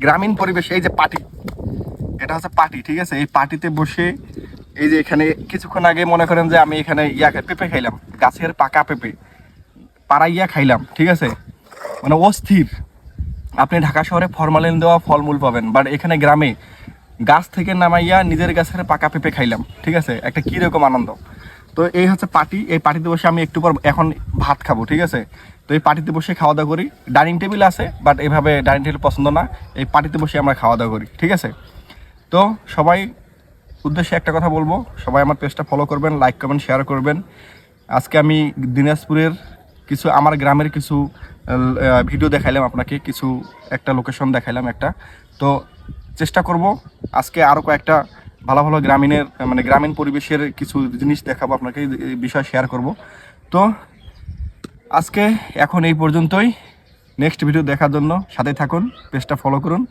গ্রামীণ পরিবেশে এই যে পার্টি, এটা হচ্ছে পার্টি, ঠিক আছে। এই পার্টিতে বসে এই যে এখানে কিছুক্ষণ আগে মনে করেন যে আমি এখানে পেঁপে খাইলাম, গাছের পাকা পেঁপে পাড়াইয়া খাইলাম, ঠিক আছে। মানে অস্থির। আপনি ঢাকা শহরে ফরমালিন দেওয়া ফলমূল পাবেন, বাট এখানে গ্রামে গাছ থেকে নামাইয়া নিজের গাছের পাকা পেঁপে খাইলাম, ঠিক আছে। একটা কীরকম আনন্দ। তো এই হচ্ছে পার্টি। এই পার্টিতে বসে আমি একটু পর এখন ভাত খাবো, ঠিক আছে। তো এই পার্টিতে বসে খাওয়া দাওয়া করি। ডাইনিং টেবিল আছে, বাট এইভাবে ডাইনিং টেবিল পছন্দ না, এই পার্টিতে বসে আমরা খাওয়া দাওয়া করি, ঠিক আছে। তো সবাই উদ্দেশ্যে একটা কথা বলবো, সবাই আমার পেজটা ফলো করবেন, লাইক করবেন, শেয়ার করবেন। আজকে আমি দিনাজপুরের কিছু, আমার গ্রামের কিছু ভিডিও দেখাইলাম আপনাকে, কিছু একটা লোকেশন দেখাইলাম একটা। তো চেষ্টা করব আজকে আরও কয়েকটা ভালো ভালো গ্রামীণের মানে গ্রামীণ পরিবেশের কিছু জিনিস দেখাবো আপনাকে, এই বিষয় শেয়ার করব। তো আজকে এখন এই পর্যন্তই। নেক্সট ভিডিও দেখার জন্য সাথে থাকুন, পেজটা ফলো করুন।